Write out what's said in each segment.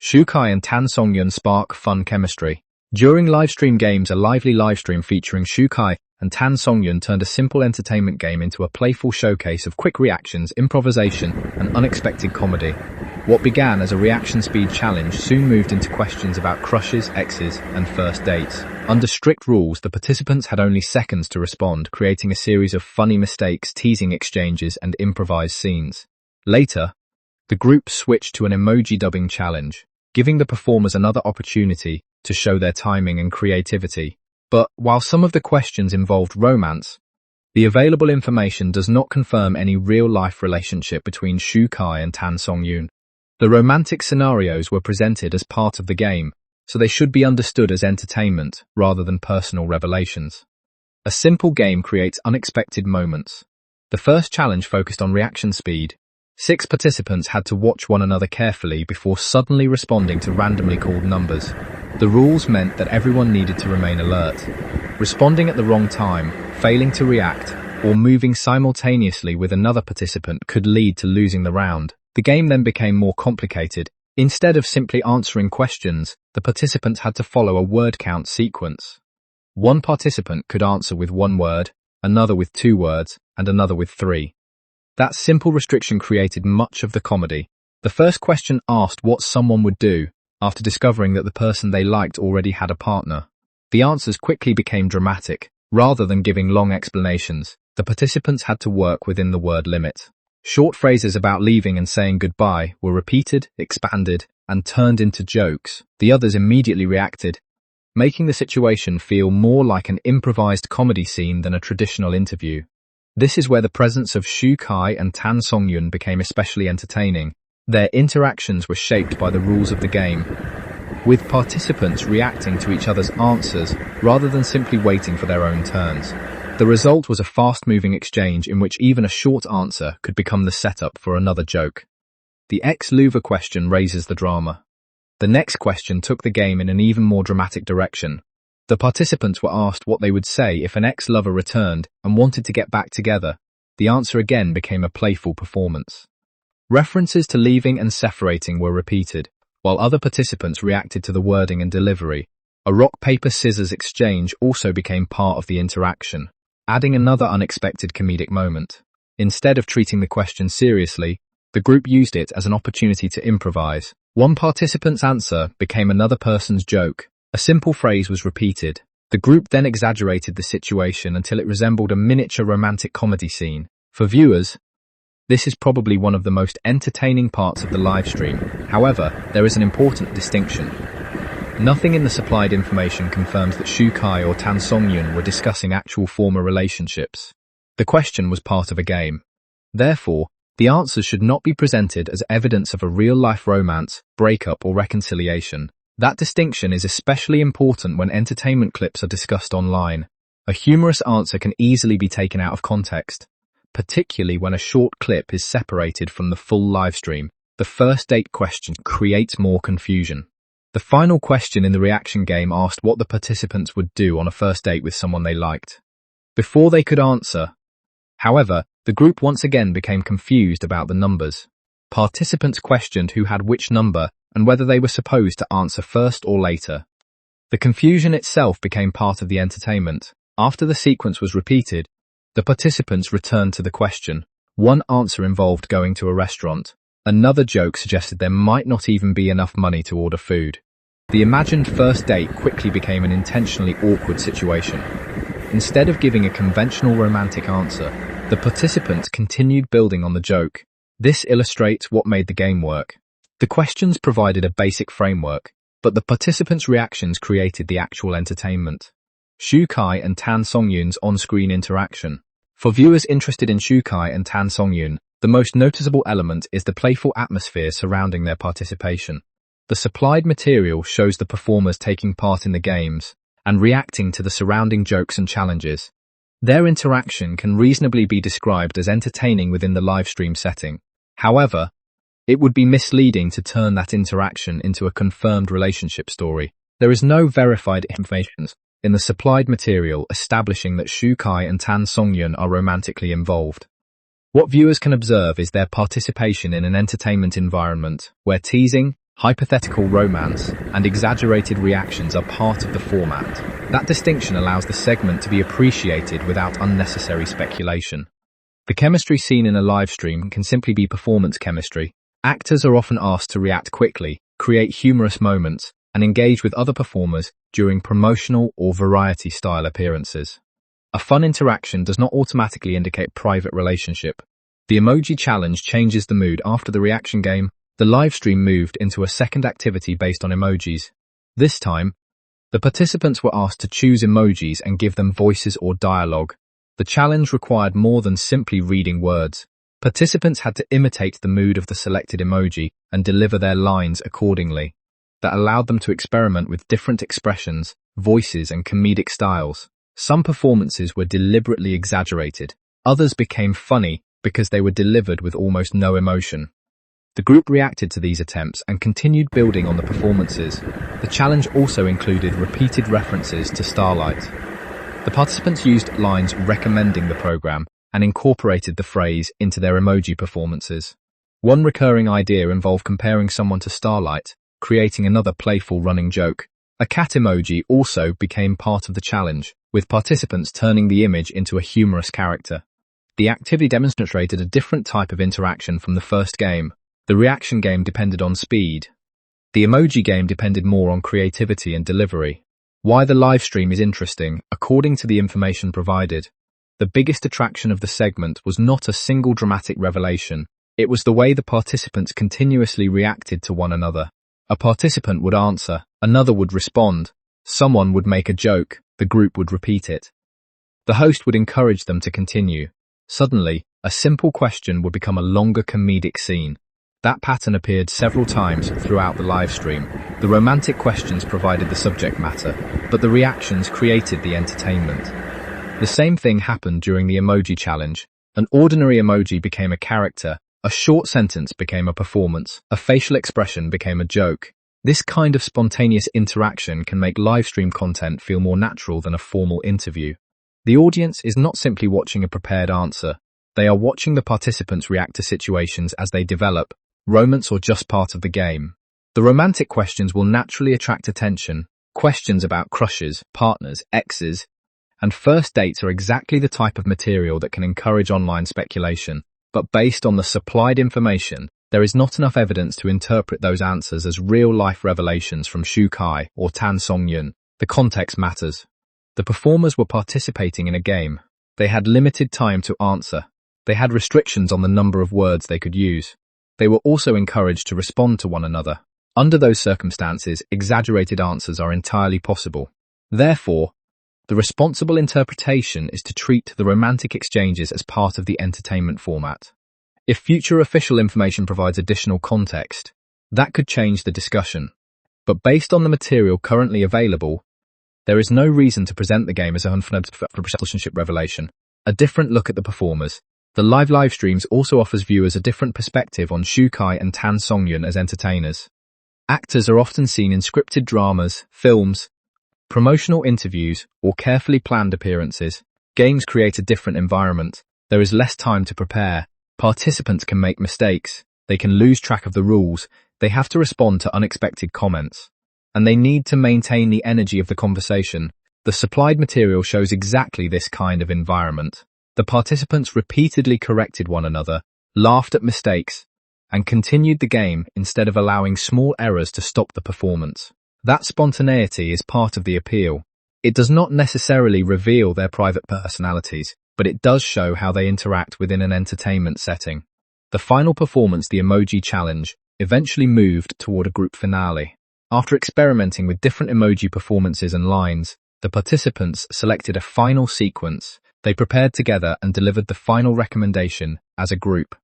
Kai and Tan Songyun spark fun chemistry. During livestream games, a lively livestream featuring Kai and Tan Songyun turned a simple entertainment game into a playful showcase of quick reactions, improvisation, and unexpected comedy. What began as a reaction speed challenge soon moved into questions about crushes, exes, and first dates. Under strict rules, the participants had only seconds to respond, creating a series of funny mistakes, teasing exchanges, and improvised scenes. Later, the group switched to an emoji-dubbing challenge, giving the performers another opportunity to show their timing and creativity. But while some of the questions involved romance, the available information does not confirm any real-life relationship between Kai and Tan Songyun. The romantic scenarios were presented as part of the game, so they should be understood as entertainment rather than personal revelations. A simple game creates unexpected moments. The first challenge focused on reaction speed. 6 participants had to watch one another carefully before suddenly responding to randomly called numbers. The rules meant that everyone needed to remain alert. Responding at the wrong time, failing to react, or moving simultaneously with another participant could lead to losing the round. The game then became more complicated. Instead of simply answering questions, the participants had to follow a word count sequence. One participant could answer with 1 word, another with 2 words, and another with 3. That simple restriction created much of the comedy. The first question asked what someone would do after discovering that the person they liked already had a partner. The answers quickly became dramatic. Rather than giving long explanations, the participants had to work within the word limit. Short phrases about leaving and saying goodbye were repeated, expanded, and turned into jokes. The others immediately reacted, making the situation feel more like an improvised comedy scene than a traditional interview. This is where the presence of Kai and Tan Songyun became especially entertaining. Their interactions were shaped by the rules of the game, with participants reacting to each other's answers rather than simply waiting for their own turns. The result was a fast-moving exchange in which even a short answer could become the setup for another joke. The ex-lover question raises the drama. The next question took the game in an even more dramatic direction. The participants were asked what they would say if an ex-lover returned and wanted to get back together. The answer again became a playful performance. References to leaving and separating were repeated, while other participants reacted to the wording and delivery. A rock-paper-scissors exchange also became part of the interaction, adding another unexpected comedic moment. Instead of treating the question seriously, the group used it as an opportunity to improvise. One participant's answer became another person's joke. A simple phrase was repeated. The group then exaggerated the situation until it resembled a miniature romantic comedy scene. For viewers, this is probably one of the most entertaining parts of the live stream. However, there is an important distinction. Nothing in the supplied information confirms that Kai or Tan Songyun were discussing actual former relationships. The question was part of a game. Therefore, the answers should not be presented as evidence of a real-life romance, breakup, or reconciliation. That distinction is especially important when entertainment clips are discussed online. A humorous answer can easily be taken out of context, particularly when a short clip is separated from the full livestream. The first date question creates more confusion. The final question in the reaction game asked what the participants would do on a first date with someone they liked. Before they could answer, however, the group once again became confused about the numbers. Participants questioned who had which number and whether they were supposed to answer first or later. The confusion itself became part of the entertainment. After the sequence was repeated, the participants returned to the question. One answer involved going to a restaurant. Another joke suggested there might not even be enough money to order food. The imagined first date quickly became an intentionally awkward situation. Instead of giving a conventional romantic answer, the participants continued building on the joke. This illustrates what made the game work. The questions provided a basic framework, but the participants' reactions created the actual entertainment. Kai and Tan Songyun's on-screen interaction. For viewers interested in Kai and Tan Songyun, the most noticeable element is the playful atmosphere surrounding their participation. The supplied material shows the performers taking part in the games and reacting to the surrounding jokes and challenges. Their interaction can reasonably be described as entertaining within the livestream setting. However, it would be misleading to turn that interaction into a confirmed relationship story. There is no verified information in the supplied material establishing that Kai and Tan Songyun are romantically involved. What viewers can observe is their participation in an entertainment environment where teasing, Hypothetical romance and exaggerated reactions are part of the format. That distinction allows the segment to be appreciated without unnecessary speculation. The chemistry seen in a live stream can simply be performance chemistry. Actors are often asked to react quickly, create humorous moments, and engage with other performers during promotional or variety-style appearances. A fun interaction does not automatically indicate private relationship. The emoji challenge changes the mood after the reaction game. The live stream moved into a second activity based on emojis. This time, the participants were asked to choose emojis and give them voices or dialogue. The challenge required more than simply reading words. Participants had to imitate the mood of the selected emoji and deliver their lines accordingly. That allowed them to experiment with different expressions, voices, and comedic styles. Some performances were deliberately exaggerated. Others became funny because they were delivered with almost no emotion. The group reacted to these attempts and continued building on the performances. The challenge also included repeated references to Starlight. The participants used lines recommending the program and incorporated the phrase into their emoji performances. One recurring idea involved comparing someone to Starlight, creating another playful running joke. A cat emoji also became part of the challenge, with participants turning the image into a humorous character. The activity demonstrated a different type of interaction from the first game. The reaction game depended on speed. The emoji game depended more on creativity and delivery. Why the live stream is interesting, according to the information provided. The biggest attraction of the segment was not a single dramatic revelation. It was the way the participants continuously reacted to one another. A participant would answer, another would respond, someone would make a joke, the group would repeat it. The host would encourage them to continue. Suddenly, a simple question would become a longer comedic scene. That pattern appeared several times throughout the live stream. The romantic questions provided the subject matter, but the reactions created the entertainment. The same thing happened during the emoji challenge. An ordinary emoji became a character, a short sentence became a performance, a facial expression became a joke. This kind of spontaneous interaction can make live stream content feel more natural than a formal interview. The audience is not simply watching a prepared answer. They are watching the participants react to situations as they develop, romance or just part of the game. The romantic questions will naturally attract attention. Questions about crushes, partners, exes, and first dates are exactly the type of material that can encourage online speculation. But based on the supplied information, there is not enough evidence to interpret those answers as real-life revelations from Kai or Tan Songyun. The context matters. The performers were participating in a game. They had limited time to answer. They had restrictions on the number of words they could use. They were also encouraged to respond to one another. Under those circumstances, exaggerated answers are entirely possible. Therefore, the responsible interpretation is to treat the romantic exchanges as part of the entertainment format. If future official information provides additional context, that could change the discussion. But based on the material currently available, there is no reason to present the game as a relationship revelation. A different look at the performers. The live streams also offers viewers a different perspective on Kai and Tan Songyun as entertainers. Actors are often seen in scripted dramas, films, promotional interviews, or carefully planned appearances. Games create a different environment. There is less time to prepare. Participants can make mistakes. They can lose track of the rules. They have to respond to unexpected comments. And they need to maintain the energy of the conversation. The supplied material shows exactly this kind of environment. The participants repeatedly corrected one another, laughed at mistakes, and continued the game instead of allowing small errors to stop the performance. That spontaneity is part of the appeal. It does not necessarily reveal their private personalities, but it does show how they interact within an entertainment setting. The final performance, the emoji challenge, eventually moved toward a group finale. After experimenting with different emoji performances and lines, the participants selected a final sequence. They prepared together and delivered the final recommendation as a group.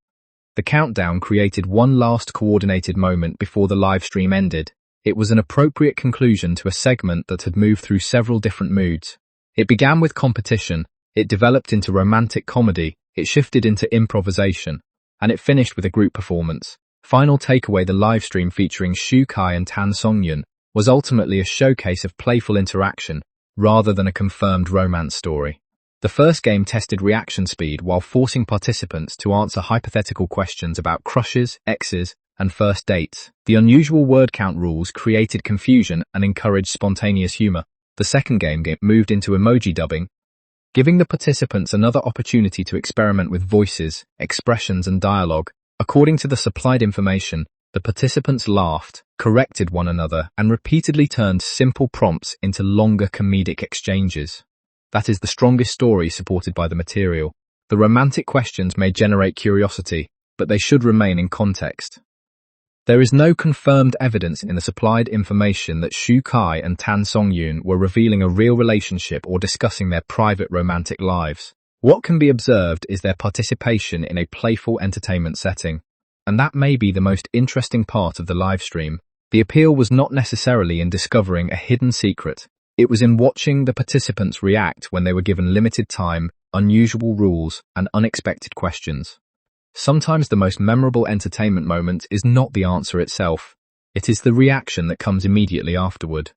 The countdown created one last coordinated moment before the live stream ended. It was an appropriate conclusion to a segment that had moved through several different moods. It began with competition, it developed into romantic comedy, it shifted into improvisation, and it finished with a group performance. Final takeaway: the live stream featuring Kai and Tan Songyun was ultimately a showcase of playful interaction rather than a confirmed romance story. The first game tested reaction speed while forcing participants to answer hypothetical questions about crushes, exes, and first dates. The unusual word count rules created confusion and encouraged spontaneous humor. The second game moved into emoji-dubbing, giving the participants another opportunity to experiment with voices, expressions, and dialogue. According to the supplied information, the participants laughed, corrected one another, and repeatedly turned simple prompts into longer comedic exchanges. That is the strongest story supported by the material. The romantic questions may generate curiosity, but they should remain in context. There is no confirmed evidence in the supplied information that Kai and Tan Songyun were revealing a real relationship or discussing their private romantic lives. What can be observed is their participation in a playful entertainment setting. And that may be the most interesting part of the livestream. The appeal was not necessarily in discovering a hidden secret. It was in watching the participants react when they were given limited time, unusual rules, and unexpected questions. Sometimes the most memorable entertainment moment is not the answer itself. It is the reaction that comes immediately afterward.